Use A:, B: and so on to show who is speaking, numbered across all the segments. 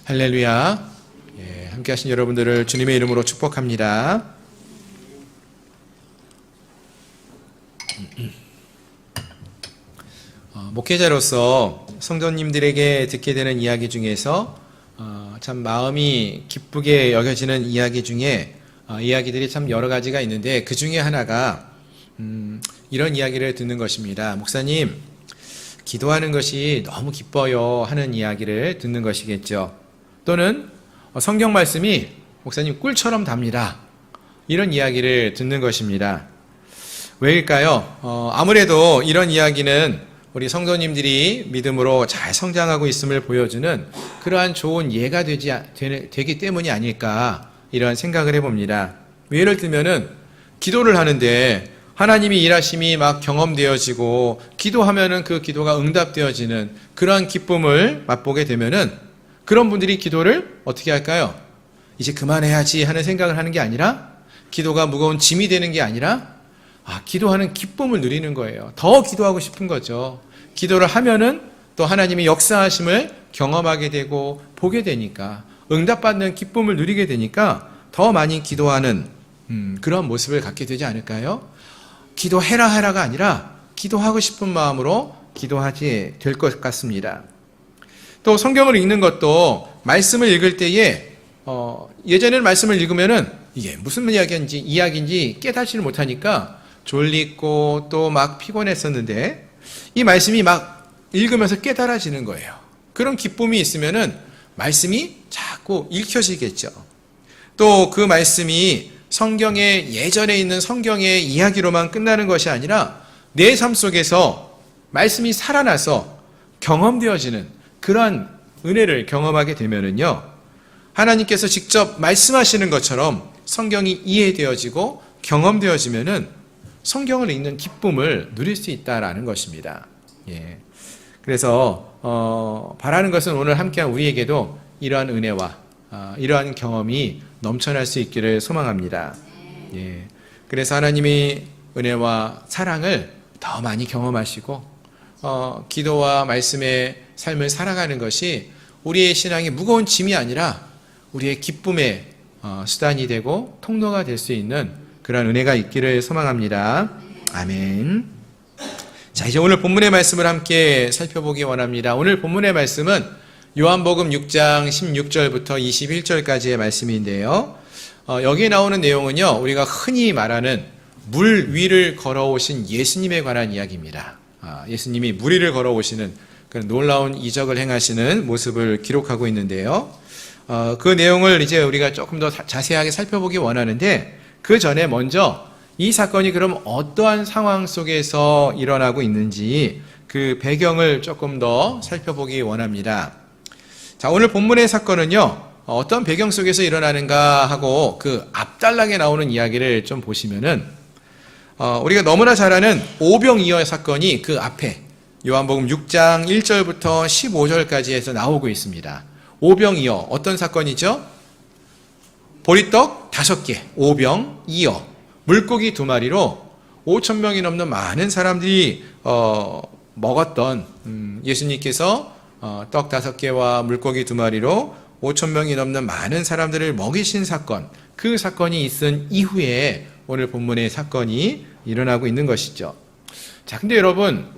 A: 할렐루야. 함께 하신 여러분들을 주님의 이름으로 축복합니다. 목회자로서 성도님들에게 듣게 되는 이야기 중에서 참 마음이 기쁘게 여겨지는 이야기 중에 이야기들이 참 여러 가지가 있는데, 그 중에 하나가 이런 이야기를 듣는 것입니다. 목사님, 기도하는 것이 너무 기뻐요 하는 이야기를 듣는 것이겠죠. 또는 성경 말씀이 목사님 꿀처럼 답니다, 이런 이야기를 듣는 것입니다. 왜일까요? 아무래도 이런 이야기는 우리 성도님들이 믿음으로 잘 성장하고 있음을 보여주는 그러한 좋은 예가 되기 때문이 아닐까, 이런 생각을 해봅니다. 예를 들면은 기도를 하는데 하나님이 일하심이 막 경험되어지고, 기도하면은 그 기도가 응답되어지는 그러한 기쁨을 맛보게 되면은, 그런 분들이 기도를 어떻게 할까요? 이제 그만해야지 하는 생각을 하는 게 아니라, 기도가 무거운 짐이 되는 게 아니라, 기도하는 기쁨을 누리는 거예요. 더 기도하고 싶은 거죠. 기도를 하면은 또 하나님의 역사하심을 경험하게 되고 보게 되니까, 응답받는 기쁨을 누리게 되니까 더 많이 기도하는 그런 모습을 갖게 되지 않을까요? 기도해라가 아니라 기도하고 싶은 마음으로 기도하지 될 것 같습니다. 또 성경을 읽는 것도 말씀을 읽을 때에 예전에는 말씀을 읽으면은 이게 무슨 이야기인지 깨닫지를 못하니까 졸리고 또 막 피곤했었는데, 이 말씀이 막 읽으면서 깨달아지는 거예요. 그런 기쁨이 있으면은 말씀이 자꾸 읽혀지겠죠. 또 그 말씀이 성경의 예전에 있는 성경의 이야기로만 끝나는 것이 아니라 내 삶 속에서 말씀이 살아나서 경험되어지는 그러한 은혜를 경험하게 되면은요, 하나님께서 직접 말씀하시는 것처럼 성경이 이해되어지고 경험되어지면은 성경을 읽는 기쁨을 누릴 수 있다라는 것입니다. 그래서 바라는 것은 오늘 함께한 우리에게도 이러한 은혜와 이러한 경험이 넘쳐날 수 있기를 소망합니다. 그래서 하나님이 은혜와 사랑을 더 많이 경험하시고, 기도와 말씀의 삶을 살아가는 것이 우리의 신앙이 무거운 짐이 아니라 우리의 기쁨의 수단이 되고 통로가 될 수 있는 그런 은혜가 있기를 소망합니다. 아멘. 자, 이제 오늘 본문의 말씀을 함께 살펴보기 원합니다. 오늘 본문의 말씀은 요한복음 6장 16절부터 21절까지의 말씀인데요. 여기에 나오는 내용은요, 우리가 흔히 말하는 물 위를 걸어오신 예수님에 관한 이야기입니다. 예수님이 물 위를 걸어오시는 그런 놀라운 이적을 행하시는 모습을 기록하고 있는데요. 그 내용을 이제 우리가 조금 더 자세하게 살펴보기 원하는데, 그 전에 먼저 이 사건이 그럼 어떠한 상황 속에서 일어나고 있는지 그 배경을 조금 더 살펴보기 원합니다. 자, 오늘 본문의 사건은요, 어떤 배경 속에서 일어나는가 하고 그 앞단락에 나오는 이야기를 좀 보시면은, 우리가 너무나 잘 아는 오병이어 사건이 그 앞에 요한복음 6장 1절부터 15절까지 해서 나오고 있습니다. 오병이어, 어떤 사건이죠? 보리떡 5개, 오병이어, 물고기 2마리로 5,000명이 넘는 많은 사람들이 먹었던, 예수님께서 떡 5개와 물고기 2마리로 5,000명이 넘는 많은 사람들을 먹이신 사건, 그 사건이 있은 이후에 오늘 본문의 사건이 일어나고 있는 것이죠. 자, 근데 여러분,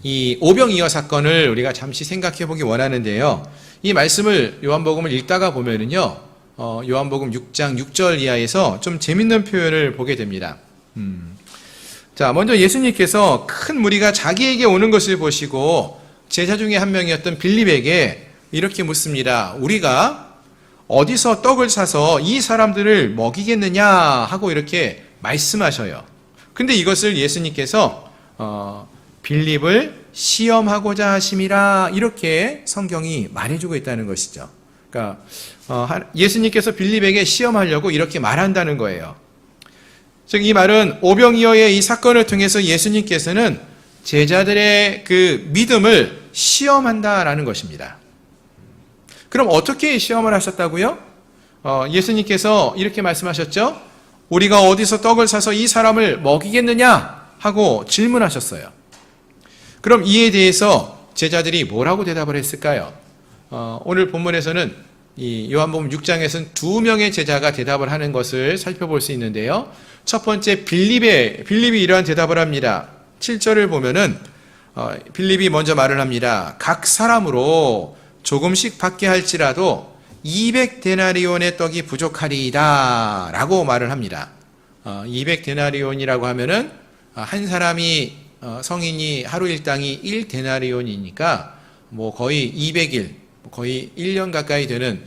A: 이 오병이어 사건을 우리가 잠시 생각해 보기 원하는데요. 이 말씀을 요한복음을 읽다가 보면은요, 요한복음 6장 6절 이하에서 좀 재밌는 표현을 보게 됩니다. 자, 먼저 예수님께서 큰 무리가 자기에게 오는 것을 보시고 제자 중에 한 명이었던 빌립에게 이렇게 묻습니다. 우리가 어디서 떡을 사서 이 사람들을 먹이겠느냐 하고 이렇게 말씀하셔요. 근데 이것을 예수님께서 빌립을 시험하고자 하심이라, 이렇게 성경이 말해주고 있다는 것이죠. 그러니까 예수님께서 빌립에게 시험하려고 이렇게 말한다는 거예요. 즉, 이 말은 오병이어의 이 사건을 통해서 예수님께서는 제자들의 그 믿음을 시험한다라는 것입니다. 그럼 어떻게 시험을 하셨다고요? 예수님께서 이렇게 말씀하셨죠. 우리가 어디서 떡을 사서 이 사람을 먹이겠느냐 하고 질문하셨어요. 그럼 이에 대해서 제자들이 뭐라고 대답을 했을까요? 오늘 본문에서는 이 요한복음 6장에서는 2명의 제자가 대답을 하는 것을 살펴볼 수 있는데요. 첫 번째 빌립이 이러한 대답을 합니다. 7절을 보면은 빌립이 먼저 말을 합니다. 각 사람으로 조금씩 받게 할지라도 200데나리온의 떡이 부족하리이다 라고 말을 합니다. 200데나리온이라고 하면은 한 사람이 성인이 하루 일당이 1데나리온이니까 뭐 거의 200일, 거의 1년 가까이 되는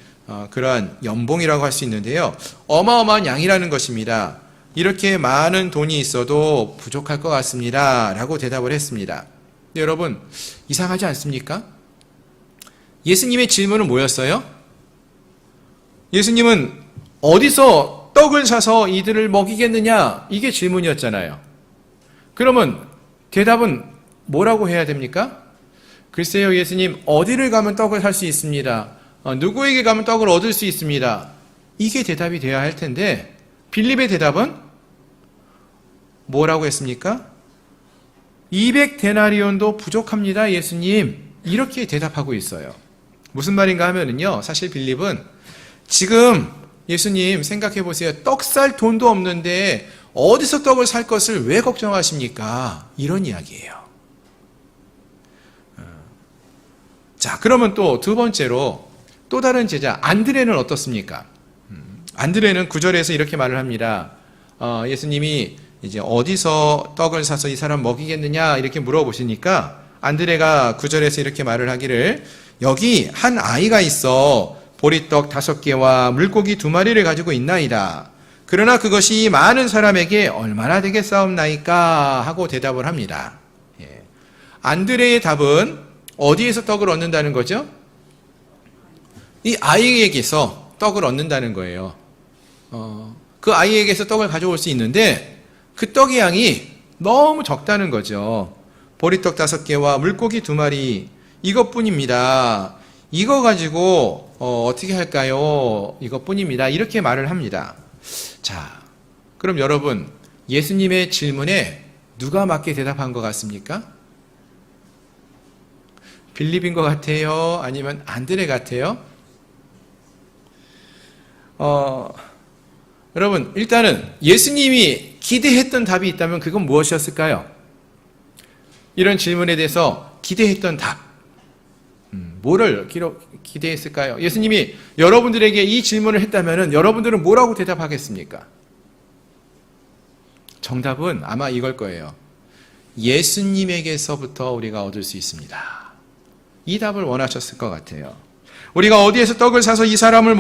A: 그러한 연봉이라고 할 수 있는데요. 어마어마한 양이라는 것입니다. 이렇게 많은 돈이 있어도 부족할 것 같습니다 라고 대답을 했습니다. 근데 여러분, 이상하지 않습니까? 예수님의 질문은 뭐였어요? 예수님은 어디서 떡을 사서 이들을 먹이겠느냐? 이게 질문이었잖아요. 그러면 대답은 뭐라고 해야 됩니까? 글쎄요, 예수님, 어디를 가면 떡을 살 수 있습니다. 누구에게 가면 떡을 얻을 수 있습니다. 이게 대답이 되어야 할 텐데 빌립의 대답은 뭐라고 했습니까? 200데나리온도 부족합니다, 예수님. 이렇게 대답하고 있어요. 무슨 말인가 하면은요, 사실 빌립은 지금 예수님 생각해 보세요. 떡 살 돈도 없는데 어디서 떡을 살 것을 왜 걱정하십니까? 이런 이야기예요. 자, 그러면 또 두 번째로 또 다른 제자 안드레는 어떻습니까? 안드레는 9절에서 이렇게 말을 합니다. 예수님이 이제 어디서 떡을 사서 이 사람 먹이겠느냐 이렇게 물어보시니까 안드레가 9절에서 이렇게 말을 하기를 여기 한 아이가 있어 보리떡 5개와 물고기 2마리를 가지고 있나이다. 그러나 그것이 많은 사람에게 얼마나 되겠사옵나이까 하고 대답을 합니다. 안드레의 답은 어디에서 떡을 얻는다는 거죠? 이 아이에게서 떡을 얻는다는 거예요. 그 아이에게서 떡을 가져올 수 있는데 그 떡의 양이 너무 적다는 거죠. 보리떡 5개와 물고기 2마리 이것뿐입니다. 이거 가지고 어떻게 할까요? 이것뿐입니다. 이렇게 말을 합니다. 자, 그럼 여러분 예수님의 질문에 누가 맞게 대답한 것 같습니까? 빌립인 것 같아요? 아니면 안드레 같아요? 여러분 일단은 예수님이 기대했던 답이 있다면 그건 무엇이었을까요? 이런 질문에 대해서 기대했던 답 뭐를 기대했을까요? 예수님이 여러분들에게 이 질문을 했다면 여러분들은 뭐라고 대답하겠습니까? 정답은 아마 이걸 거예요. 예수님에게서부터 우리가 얻을 수 있습니다. 이 답을 원하셨을 것 같아요. 우리가 어디에서 떡을 사서 이 사람을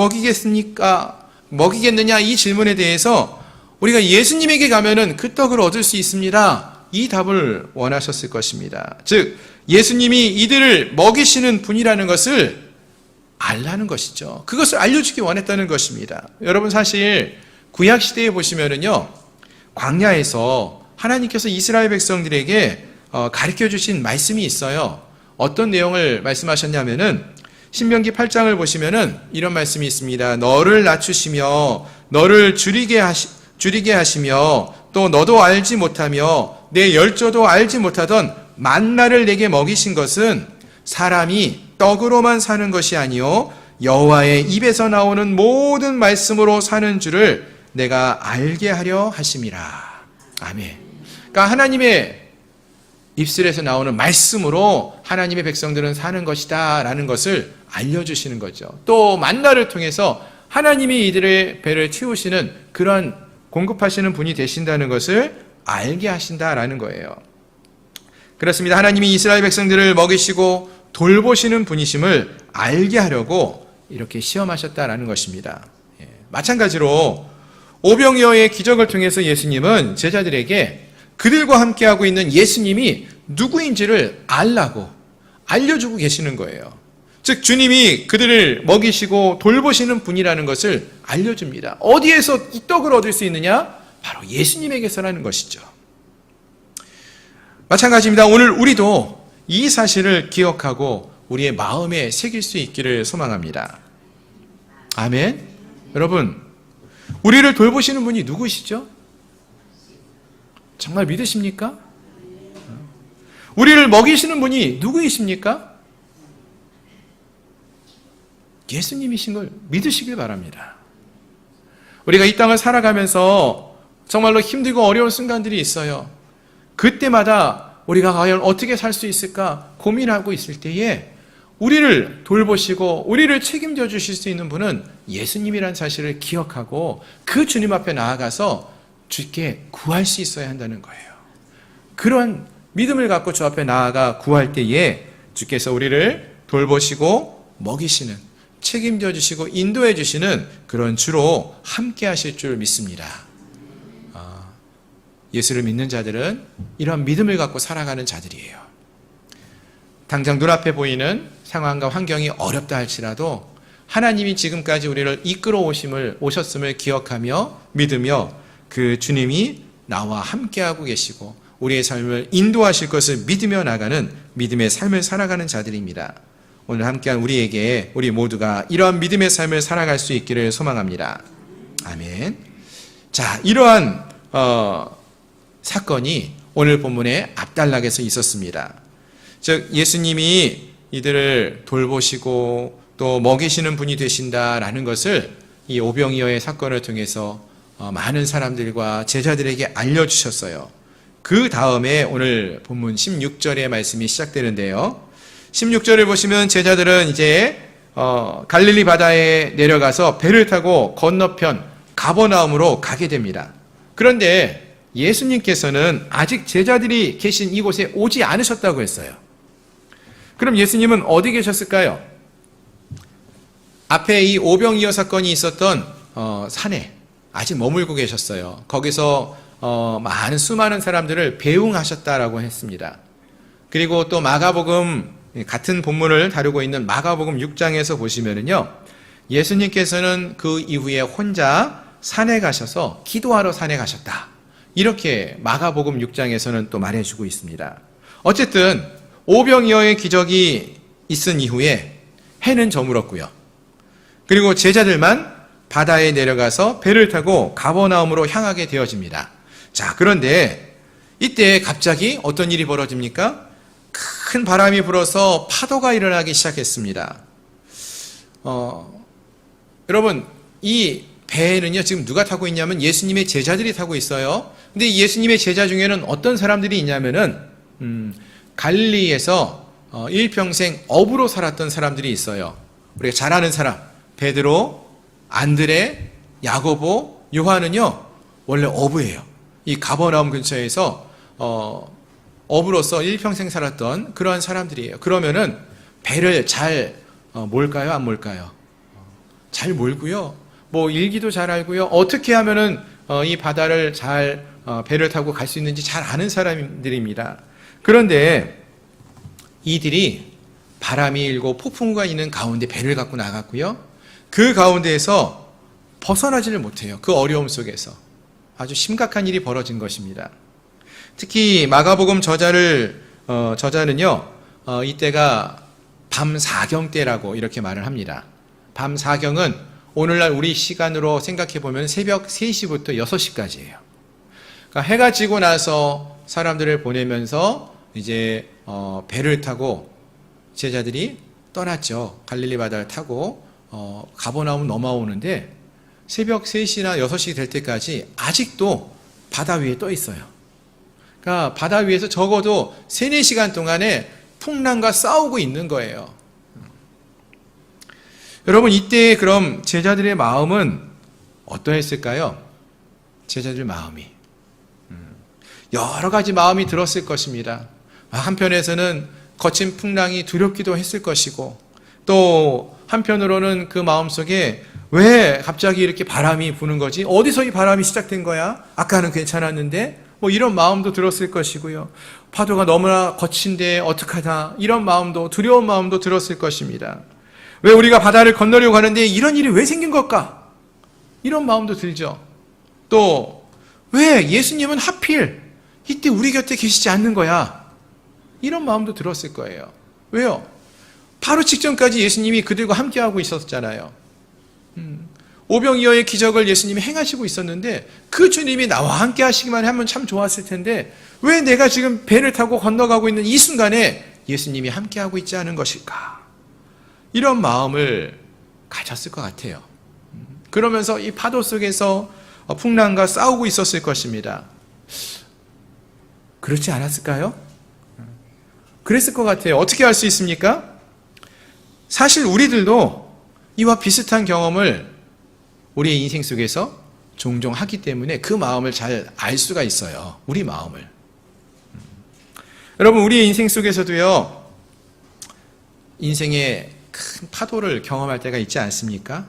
A: 먹이겠느냐 이 질문에 대해서 우리가 예수님에게 가면은 그 떡을 얻을 수 있습니다. 이 답을 원하셨을 것입니다. 즉 예수님이 이들을 먹이시는 분이라는 것을 알라는 것이죠. 그것을 알려주기 원했다는 것입니다. 여러분 사실 구약 시대에 보시면은요, 광야에서 하나님께서 이스라엘 백성들에게 가르쳐 주신 말씀이 있어요. 어떤 내용을 말씀하셨냐면은 신명기 8장을 보시면은 이런 말씀이 있습니다. 너를 낮추시며 너를 줄이게 하시며 또 너도 알지 못하며 내 열조도 알지 못하던 만나를 내게 먹이신 것은 사람이 떡으로만 사는 것이 아니요 여호와의 입에서 나오는 모든 말씀으로 사는 줄을 내가 알게 하려 하심이라. 아멘. 그러니까 하나님의 입술에서 나오는 말씀으로 하나님의 백성들은 사는 것이다 라는 것을 알려주시는 거죠. 또 만나를 통해서 하나님이 이들의 배를 채우시는 그런 공급하시는 분이 되신다는 것을 알게 하신다라는 거예요. 그렇습니다. 하나님이 이스라엘 백성들을 먹이시고 돌보시는 분이심을 알게 하려고 이렇게 시험하셨다라는 것입니다. 마찬가지로 오병이어의 기적을 통해서 예수님은 제자들에게 그들과 함께하고 있는 예수님이 누구인지를 알라고 알려주고 계시는 거예요. 즉 주님이 그들을 먹이시고 돌보시는 분이라는 것을 알려줍니다. 어디에서 이 떡을 얻을 수 있느냐? 바로 예수님에게서라는 것이죠. 마찬가지입니다. 오늘 우리도 이 사실을 기억하고 우리의 마음에 새길 수 있기를 소망합니다. 아멘. 여러분, 우리를 돌보시는 분이 누구시죠? 정말 믿으십니까? 우리를 먹이시는 분이 누구이십니까? 예수님이신 걸 믿으시길 바랍니다. 우리가 이 땅을 살아가면서 정말로 힘들고 어려운 순간들이 있어요. 그때마다 우리가 과연 어떻게 살 수 있을까 고민하고 있을 때에 우리를 돌보시고 우리를 책임져 주실 수 있는 분은 예수님이라는 사실을 기억하고 그 주님 앞에 나아가서 주께 구할 수 있어야 한다는 거예요. 그런 믿음을 갖고 주 앞에 나아가 구할 때에 주께서 우리를 돌보시고 먹이시는, 책임져 주시고 인도해 주시는 그런 주로 함께 하실 줄 믿습니다. 예수를 믿는 자들은 이런 믿음을 갖고 살아가는 자들이에요. 당장 눈앞에 보이는 상황과 환경이 어렵다 할지라도 하나님이 지금까지 우리를 이끌어 오셨음을 기억하며 믿으며 그 주님이 나와 함께하고 계시고 우리의 삶을 인도하실 것을 믿으며 나가는 믿음의 삶을 살아가는 자들입니다. 오늘 함께한 우리에게 우리 모두가 이러한 믿음의 삶을 살아갈 수 있기를 소망합니다. 아멘. 자, 이러한 사건이 오늘 본문의 앞단락에서 있었습니다. 즉 예수님이 이들을 돌보시고 또 먹이시는 분이 되신다라는 것을 이 오병이어의 사건을 통해서 많은 사람들과 제자들에게 알려주셨어요. 그 다음에 오늘 본문 16절의 말씀이 시작되는데요. 16절을 보시면 제자들은 이제 갈릴리 바다에 내려가서 배를 타고 건너편 가버나움으로 가게 됩니다. 그런데 예수님께서는 아직 제자들이 계신 이곳에 오지 않으셨다고 했어요. 그럼 예수님은 어디 계셨을까요? 앞에 이 오병이어 사건이 있었던 산에 아직 머물고 계셨어요. 거기서 많은 수많은 사람들을 배웅하셨다라고 했습니다. 그리고 또 마가복음 같은 본문을 다루고 있는 마가복음 6장에서 보시면은요, 예수님께서는 그 이후에 혼자 산에 가셔서 기도하러 산에 가셨다. 이렇게 마가복음 6장에서는 또 말해주고 있습니다. 어쨌든 오병이어의 기적이 있은 이후에 해는 저물었고요. 그리고 제자들만 바다에 내려가서 배를 타고 가버나움으로 향하게 되어집니다. 자, 그런데 이때 갑자기 어떤 일이 벌어집니까? 큰 바람이 불어서 파도가 일어나기 시작했습니다. 여러분, 이 배에는요, 지금 누가 타고 있냐면 예수님의 제자들이 타고 있어요. 근데 예수님의 제자 중에는 어떤 사람들이 있냐면은, 갈릴리에서 일평생 어부로 살았던 사람들이 있어요. 우리가 잘 아는 사람, 베드로, 안드레, 야고보, 요한은요, 원래 어부예요. 이 가버나움 근처에서 어부로서 일평생 살았던 그러한 사람들이에요. 그러면은 배를 잘 몰까요? 안 몰까요? 잘 몰고요. 뭐 일기도 잘 알고요. 어떻게 하면은 이 바다를 잘 배를 타고 갈 수 있는지 잘 아는 사람들입니다. 그런데 이들이 바람이 일고 폭풍과 있는 가운데 배를 갖고 나갔고요. 그 가운데에서 벗어나지를 못해요. 그 어려움 속에서 아주 심각한 일이 벌어진 것입니다. 특히 마가복음 저자는요, 이때가 밤 사경 때라고 이렇게 말을 합니다. 밤 사경은 오늘날 우리 시간으로 생각해 보면 새벽 3시부터 6시까지예요. 그러니까 해가 지고 나서 사람들을 보내면서 이제 배를 타고 제자들이 떠났죠. 갈릴리 바다를 타고 가버나움 넘어오는데 새벽 3시나 6시 될 때까지 아직도 바다 위에 떠 있어요. 그러니까 바다 위에서 적어도 3, 4시간 동안에 풍랑과 싸우고 있는 거예요. 여러분, 이때 그럼 제자들의 마음은 어떠했을까요? 제자들 마음이 여러 가지 마음이 들었을 것입니다. 한편에서는 거친 풍랑이 두렵기도 했을 것이고, 또 한편으로는 그 마음속에 왜 갑자기 이렇게 바람이 부는 거지? 어디서 이 바람이 시작된 거야? 아까는 괜찮았는데? 뭐 이런 마음도 들었을 것이고요. 파도가 너무나 거친데 어떡하다, 이런 마음도, 두려운 마음도 들었을 것입니다. 왜 우리가 바다를 건너려고 하는데 이런 일이 왜 생긴 걸까? 이런 마음도 들죠. 또 왜 예수님은 하필 이때 우리 곁에 계시지 않는 거야? 이런 마음도 들었을 거예요. 왜요? 바로 직전까지 예수님이 그들과 함께하고 있었잖아요. 오병이어의 기적을 예수님이 행하시고 있었는데 그 주님이 나와 함께 하시기만 하면 참 좋았을 텐데 왜 내가 지금 배를 타고 건너가고 있는 이 순간에 예수님이 함께하고 있지 않은 것일까? 이런 마음을 가졌을 것 같아요. 그러면서 이 파도 속에서 풍랑과 싸우고 있었을 것입니다. 그렇지 않았을까요? 그랬을 것 같아요. 어떻게 할 수 있습니까? 사실 우리들도 이와 비슷한 경험을 우리의 인생 속에서 종종 하기 때문에 그 마음을 잘 알 수가 있어요. 우리 마음을. 여러분, 우리의 인생 속에서도요, 인생의 큰 파도를 경험할 때가 있지 않습니까?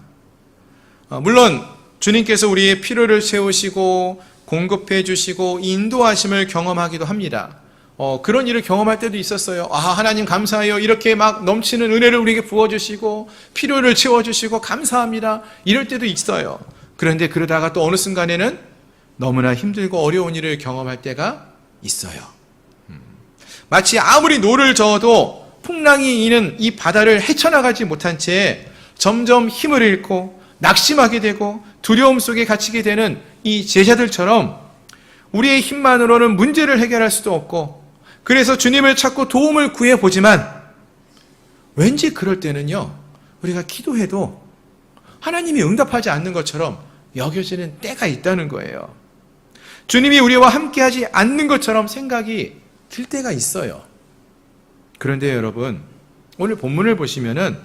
A: 물론 주님께서 우리의 필요를 채우시고 공급해 주시고 인도하심을 경험하기도 합니다. 그런 일을 경험할 때도 있었어요. 하나님 감사해요. 이렇게 막 넘치는 은혜를 우리에게 부어주시고 필요를 채워주시고 감사합니다. 이럴 때도 있어요. 그런데 그러다가 또 어느 순간에는 너무나 힘들고 어려운 일을 경험할 때가 있어요. 마치 아무리 노를 저어도 풍랑이 이는 이 바다를 헤쳐나가지 못한 채 점점 힘을 잃고 낙심하게 되고 두려움 속에 갇히게 되는 이 제자들처럼 우리의 힘만으로는 문제를 해결할 수도 없고, 그래서 주님을 찾고 도움을 구해보지만 왠지 그럴 때는요, 우리가 기도해도 하나님이 응답하지 않는 것처럼 여겨지는 때가 있다는 거예요. 주님이 우리와 함께하지 않는 것처럼 생각이 들 때가 있어요. 그런데 여러분, 오늘 본문을 보시면은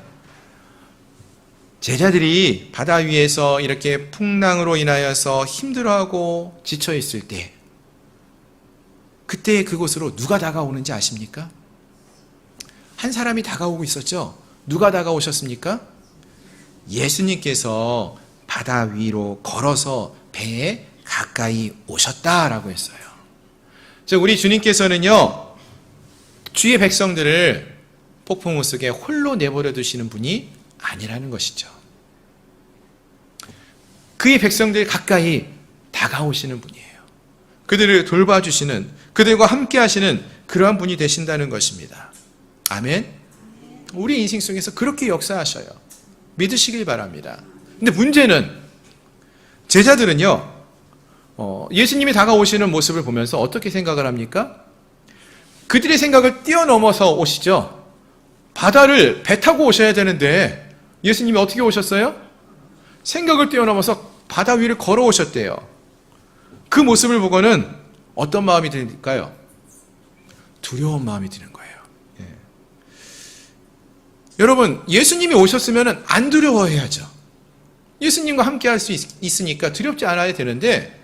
A: 제자들이 바다 위에서 이렇게 풍랑으로 인하여서 힘들어하고 지쳐있을 때, 그때 그곳으로 누가 다가오는지 아십니까? 한 사람이 다가오고 있었죠. 누가 다가오셨습니까? 예수님께서 바다 위로 걸어서 배에 가까이 오셨다라고 했어요. 즉, 우리 주님께서는요, 주의 백성들을 폭풍우 속에 홀로 내버려 두시는 분이 아니라는 것이죠. 그의 백성들 가까이 다가오시는 분이에요. 그들을 돌봐주시는, 그들과 함께 하시는 그러한 분이 되신다는 것입니다. 아멘. 우리 인생 속에서 그렇게 역사하셔요. 믿으시길 바랍니다. 근데 문제는 제자들은요, 예수님이 다가오시는 모습을 보면서 어떻게 생각을 합니까? 그들의 생각을 뛰어넘어서 오시죠. 바다를 배 타고 오셔야 되는데 예수님이 어떻게 오셨어요? 생각을 뛰어넘어서 바다 위를 걸어오셨대요. 그 모습을 보고는 어떤 마음이 들까요? 두려운 마음이 드는 거예요. 예. 여러분, 예수님이 오셨으면 안 두려워해야죠. 예수님과 함께 할 수 있으니까 두렵지 않아야 되는데,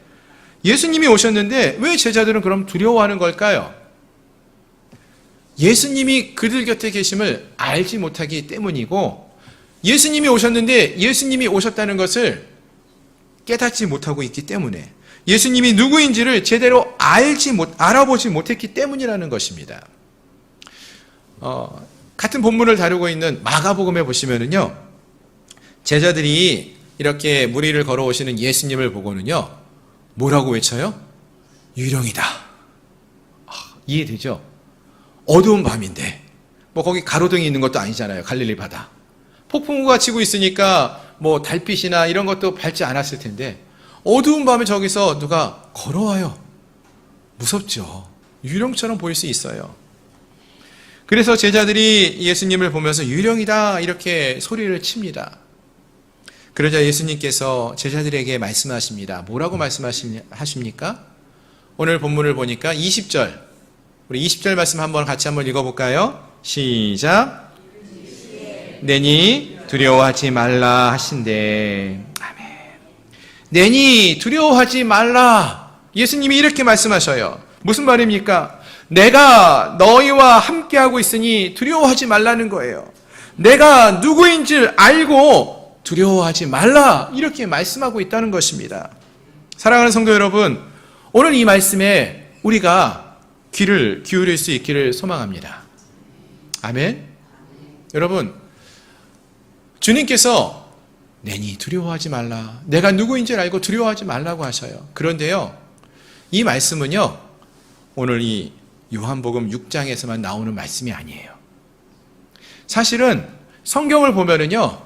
A: 예수님이 오셨는데 왜 제자들은 그럼 두려워하는 걸까요? 예수님이 그들 곁에 계심을 알지 못하기 때문이고, 예수님이 오셨는데 예수님이 오셨다는 것을 깨닫지 못하고 있기 때문에, 예수님이 누구인지를 제대로 알아보지 못했기 때문이라는 것입니다. 같은 본문을 다루고 있는 마가복음에 보시면은요, 제자들이 이렇게 물 위를 걸어오시는 예수님을 보고는요, 뭐라고 외쳐요? 유령이다. 이해되죠? 어두운 밤인데, 거기 가로등이 있는 것도 아니잖아요. 갈릴리 바다. 폭풍우가 치고 있으니까 달빛이나 이런 것도 밝지 않았을 텐데, 어두운 밤에 저기서 누가 걸어와요. 무섭죠. 유령처럼 보일 수 있어요. 그래서 제자들이 예수님을 보면서 유령이다 이렇게 소리를 칩니다. 그러자 예수님께서 제자들에게 말씀하십니다. 뭐라고 말씀하십니까? 오늘 본문을 보니까 20절, 우리 20절 말씀 같이 한번 읽어볼까요? 시작. 내니 두려워하지 말라 하신대. 아멘. 내니 두려워하지 말라. 예수님이 이렇게 말씀하셔요. 무슨 말입니까? 내가 너희와 함께하고 있으니 두려워하지 말라는 거예요. 내가 누구인지 알고 두려워하지 말라. 이렇게 말씀하고 있다는 것입니다. 사랑하는 성도 여러분, 오늘 이 말씀에 우리가 귀를 기울일 수 있기를 소망합니다. 아멘. 여러분, 주님께서 내니 두려워하지 말라. 내가 누구인지 알고 두려워하지 말라고 하셔요. 그런데요, 이 말씀은요, 오늘 이 요한복음 6장에서만 나오는 말씀이 아니에요. 사실은 성경을 보면은요,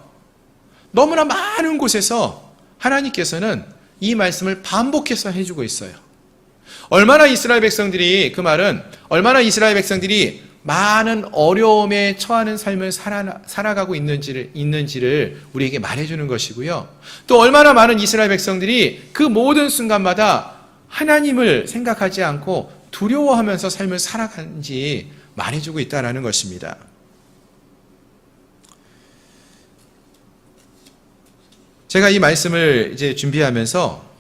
A: 너무나 많은 곳에서 하나님께서는 이 말씀을 반복해서 해주고 있어요. 얼마나 이스라엘 백성들이 많은 어려움에 처하는 삶을 살아가고 있는지를 우리에게 말해주는 것이고요. 또 얼마나 많은 이스라엘 백성들이 그 모든 순간마다 하나님을 생각하지 않고 두려워하면서 삶을 살아가는지 말해주고 있다는 것입니다. 제가 이 말씀을 이제 준비하면서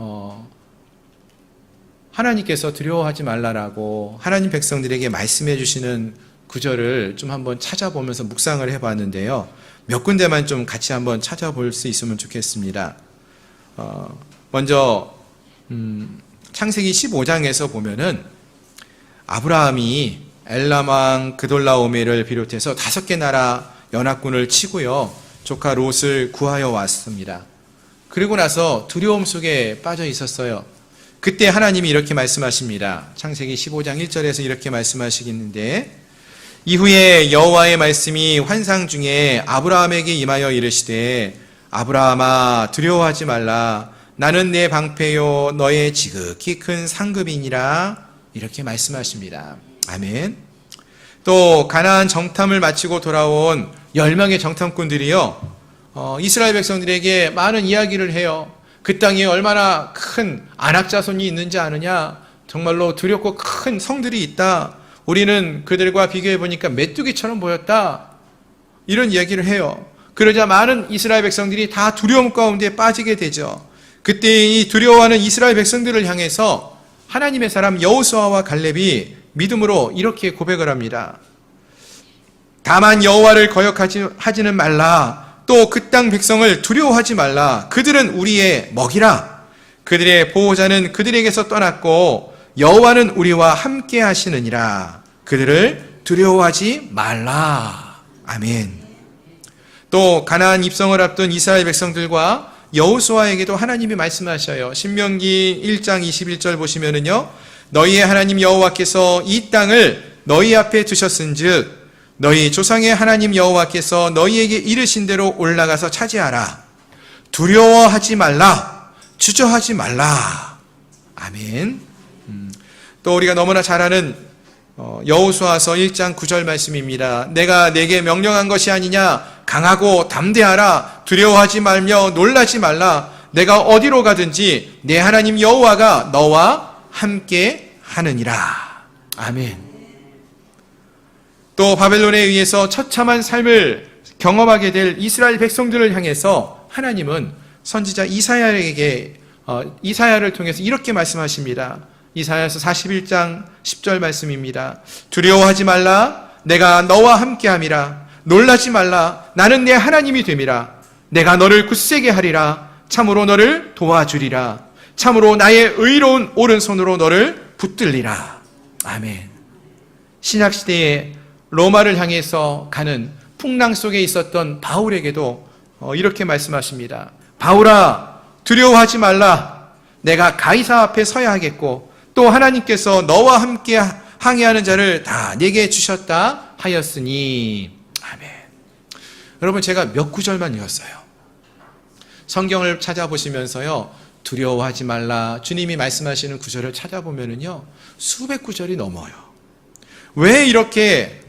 A: 하나님께서 두려워하지 말라라고 하나님 백성들에게 말씀해 주시는 구절을 좀 한번 찾아보면서 묵상을 해봤는데요. 몇 군데만 좀 같이 한번 찾아볼 수 있으면 좋겠습니다. 먼저 창세기 15장에서 보면은 아브라함이 엘람 왕 그돌라오메를 비롯해서 5개 나라 연합군을 치고요. 조카 롯을 구하여 왔습니다. 그리고 나서 두려움 속에 빠져 있었어요. 그때 하나님이 이렇게 말씀하십니다. 창세기 15장 1절에서 이렇게 말씀하시겠는데, 이후에 여호와의 말씀이 환상 중에 아브라함에게 임하여 이르시되, 아브라함아 두려워하지 말라. 나는 내 방패요 너의 지극히 큰 상급이니라. 이렇게 말씀하십니다. 아멘. 또 가나안 정탐을 마치고 돌아온 10명의 정탐꾼들이요, 이스라엘 백성들에게 많은 이야기를 해요. 그 땅에 얼마나 큰 안악 자손이 있는지 아느냐? 정말로 두렵고 큰 성들이 있다. 우리는 그들과 비교해 보니까 메뚜기처럼 보였다. 이런 이야기를 해요. 그러자 많은 이스라엘 백성들이 다 두려움 가운데 빠지게 되죠. 그때 이 두려워하는 이스라엘 백성들을 향해서 하나님의 사람 여호수아와 갈렙이 믿음으로 이렇게 고백을 합니다. 다만 여호와를 거역하지는 말라. 또 그 땅 백성을 두려워하지 말라. 그들은 우리의 먹이라. 그들의 보호자는 그들에게서 떠났고 여호와는 우리와 함께 하시느니라. 그들을 두려워하지 말라. 아멘. 또 가나안 입성을 앞둔 이스라엘 백성들과 여호수아에게도 하나님이 말씀하셔요. 신명기 1장 21절 보시면은요, 너희의 하나님 여호와께서 이 땅을 너희 앞에 두셨은즉 너희 조상의 하나님 여호와께서 너희에게 이르신 대로 올라가서 차지하라. 두려워하지 말라. 주저하지 말라. 아멘. 또 우리가 너무나 잘 아는 여호수아서 1장 9절 말씀입니다. 내가 내게 명령한 것이 아니냐? 강하고 담대하라. 두려워하지 말며 놀라지 말라. 내가 어디로 가든지 내 하나님 여호와가 너와 함께 하느니라. 아멘. 또 바벨론에 의해서 처참한 삶을 경험하게 될 이스라엘 백성들을 향해서 하나님은 선지자 이사야를 통해서 이렇게 말씀하십니다. 이사야서 41장 10절 말씀입니다. 두려워하지 말라. 내가 너와 함께함이라. 놀라지 말라. 나는 내 하나님이 됨이라. 내가 너를 굳세게 하리라. 참으로 너를 도와주리라. 참으로 나의 의로운 오른손으로 너를 붙들리라. 아멘. 신약시대에 로마를 향해서 가는 풍랑 속에 있었던 바울에게도 이렇게 말씀하십니다. 바울아, 두려워하지 말라. 내가 가이사 앞에 서야 하겠고 또 하나님께서 너와 함께 항해하는 자를 다 내게 주셨다 하였으니. 아멘. 여러분, 제가 몇 구절만 읽었어요. 성경을 찾아보시면서요, 두려워하지 말라 주님이 말씀하시는 구절을 찾아보면은요, 수백 구절이 넘어요. 왜 이렇게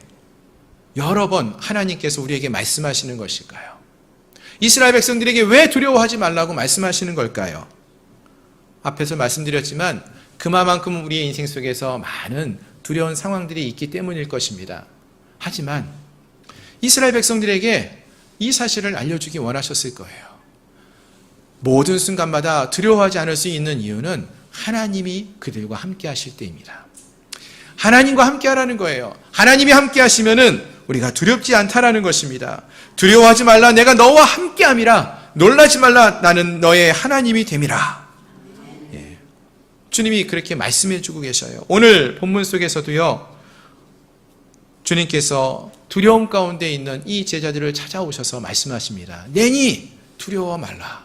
A: 여러 번 하나님께서 우리에게 말씀하시는 것일까요? 이스라엘 백성들에게 왜 두려워하지 말라고 말씀하시는 걸까요? 앞에서 말씀드렸지만 그만큼 우리의 인생 속에서 많은 두려운 상황들이 있기 때문일 것입니다. 하지만 이스라엘 백성들에게 이 사실을 알려주기 원하셨을 거예요. 모든 순간마다 두려워하지 않을 수 있는 이유는 하나님이 그들과 함께 하실 때입니다. 하나님과 함께 하라는 거예요. 하나님이 함께 하시면은 우리가 두렵지 않다라는 것입니다. 두려워하지 말라. 내가 너와 함께함이라. 놀라지 말라. 나는 너의 하나님이 됨이라. 예. 주님이 그렇게 말씀해 주고 계셔요. 오늘 본문 속에서도요, 주님께서 두려움 가운데 있는 이 제자들을 찾아오셔서 말씀하십니다. 내니 두려워 말라.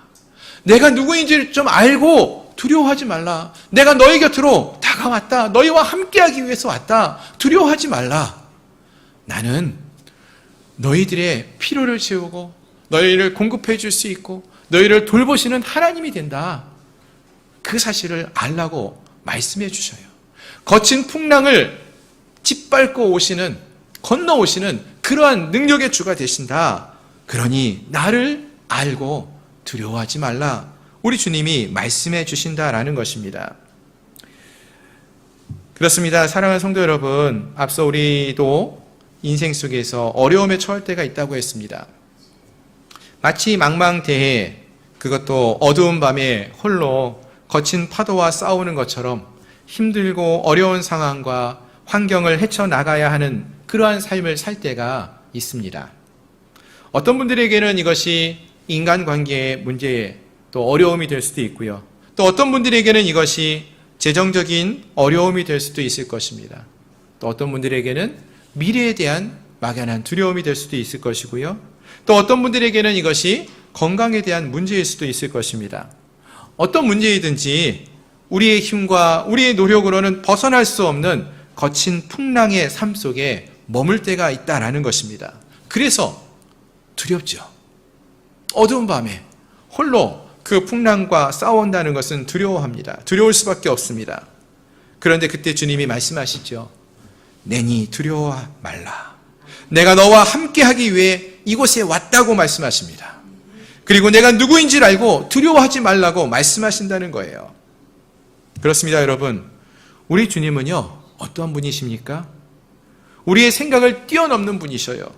A: 내가 누구인지 좀 알고 두려워하지 말라. 내가 너희 곁으로 다가왔다. 너희와 함께하기 위해서 왔다. 두려워하지 말라. 나는 너희들의 필요를 채우고 너희를 공급해 줄 수 있고 너희를 돌보시는 하나님이 된다. 그 사실을 알라고 말씀해 주셔요. 거친 풍랑을 짓밟고 오시는 건너오시는 그러한 능력의 주가 되신다. 그러니 나를 알고 두려워하지 말라. 우리 주님이 말씀해 주신다라는 것입니다. 그렇습니다. 사랑하는 성도 여러분, 앞서 우리도 인생 속에서 어려움에 처할 때가 있다고 했습니다. 마치 망망대해, 그것도 어두운 밤에 홀로 거친 파도와 싸우는 것처럼 힘들고 어려운 상황과 환경을 헤쳐나가야 하는 그러한 삶을 살 때가 있습니다. 어떤 분들에게는 이것이 인간관계의 문제에 또 어려움이 될 수도 있고요. 또 어떤 분들에게는 이것이 재정적인 어려움이 될 수도 있을 것입니다. 또 어떤 분들에게는 미래에 대한 막연한 두려움이 될 수도 있을 것이고요. 또 어떤 분들에게는 이것이 건강에 대한 문제일 수도 있을 것입니다. 어떤 문제이든지 우리의 힘과 우리의 노력으로는 벗어날 수 없는 거친 풍랑의 삶 속에 머물 때가 있다라는 것입니다. 그래서 두렵죠. 어두운 밤에 홀로 그 풍랑과 싸운다는 것은 두려워합니다. 두려울 수밖에 없습니다. 그런데 그때 주님이 말씀하시죠. 내니 두려워 말라. 내가 너와 함께하기 위해 이곳에 왔다고 말씀하십니다. 그리고 내가 누구인지를 알고 두려워하지 말라고 말씀하신다는 거예요. 그렇습니다, 여러분. 우리 주님은요, 어떠한 분이십니까? 우리의 생각을 뛰어넘는 분이셔요.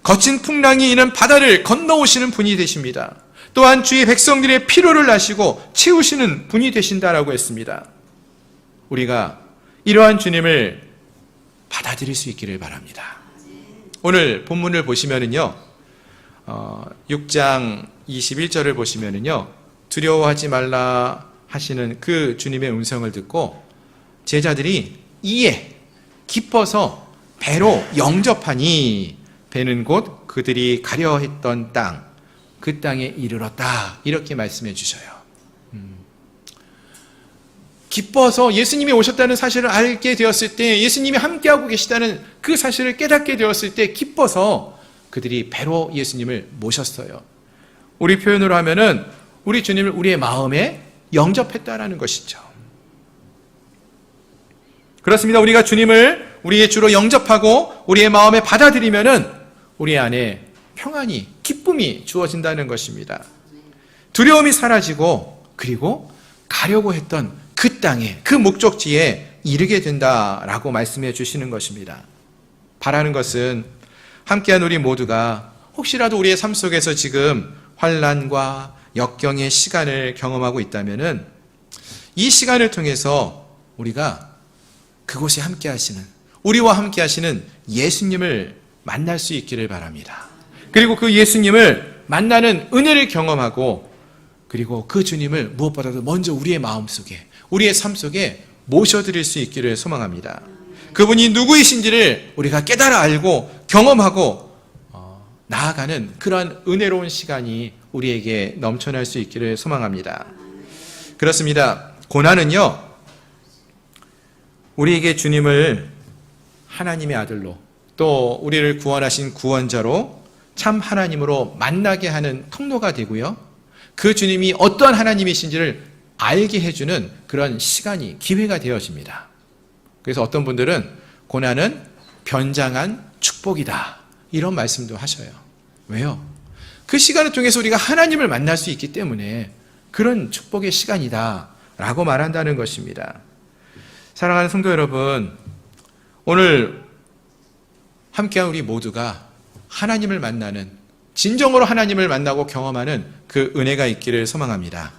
A: 거친 풍랑이 이는 바다를 건너오시는 분이 되십니다. 또한 주의 백성들의 필요를 아시고 채우시는 분이 되신다라고 했습니다. 우리가 이러한 주님을 받아들일 수 있기를 바랍니다. 오늘 본문을 보시면은요, 6장 21절을 보시면은요, 두려워하지 말라 하시는 그 주님의 음성을 듣고 제자들이 이에 기뻐서 배로 영접하니, 배는 곧 그들이 가려 했던 땅, 그 땅에 이르렀다. 이렇게 말씀해 주셔요. 기뻐서 예수님이 오셨다는 사실을 알게 되었을 때, 예수님이 함께하고 계시다는 그 사실을 깨닫게 되었을 때 기뻐서 그들이 배로 예수님을 모셨어요. 우리 표현으로 하면은 우리 주님을 우리의 마음에 영접했다라는 것이죠. 그렇습니다. 우리가 주님을 우리의 주로 영접하고 우리의 마음에 받아들이면은 우리 안에 평안이, 기쁨이 주어진다는 것입니다. 두려움이 사라지고 그리고 가려고 했던 그 땅에, 그 목적지에 이르게 된다라고 말씀해 주시는 것입니다. 바라는 것은 함께한 우리 모두가 혹시라도 우리의 삶 속에서 지금 환난과 역경의 시간을 경험하고 있다면은 이 시간을 통해서 우리가 그곳에 함께 하시는, 우리와 함께 하시는 예수님을 만날 수 있기를 바랍니다. 그리고 그 예수님을 만나는 은혜를 경험하고 그리고 그 주님을 무엇보다도 먼저 우리의 마음속에, 우리의 삶 속에 모셔드릴 수 있기를 소망합니다. 그분이 누구이신지를 우리가 깨달아 알고 경험하고 나아가는 그러한 은혜로운 시간이 우리에게 넘쳐날 수 있기를 소망합니다. 그렇습니다. 고난은요, 우리에게 주님을 하나님의 아들로, 또 우리를 구원하신 구원자로 참 하나님으로 만나게 하는 통로가 되고요, 그 주님이 어떠한 하나님이신지를 알게 해주는 그런 시간이, 기회가 되어집니다. 그래서 어떤 분들은 고난은 변장한 축복이다, 이런 말씀도 하셔요. 왜요? 그 시간을 통해서 우리가 하나님을 만날 수 있기 때문에 그런 축복의 시간이다 라고 말한다는 것입니다. 사랑하는 성도 여러분, 오늘 함께한 우리 모두가 하나님을 만나는, 진정으로 하나님을 만나고 경험하는 그 은혜가 있기를 소망합니다.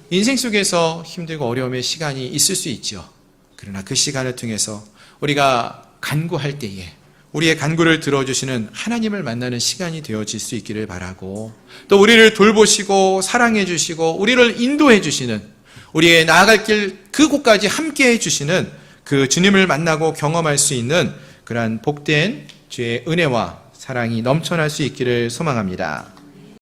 A: 인생 속에서 힘들고 어려움의 시간이 있을 수 있죠. 그러나 그 시간을 통해서 우리가 간구할 때에 우리의 간구를 들어주시는 하나님을 만나는 시간이 되어질 수 있기를 바라고, 또 우리를 돌보시고 사랑해 주시고 우리를 인도해 주시는, 우리의 나아갈 길 그곳까지 함께 해주시는 그 주님을 만나고 경험할 수 있는 그러한 복된 주의 은혜와 사랑이 넘쳐날 수 있기를 소망합니다.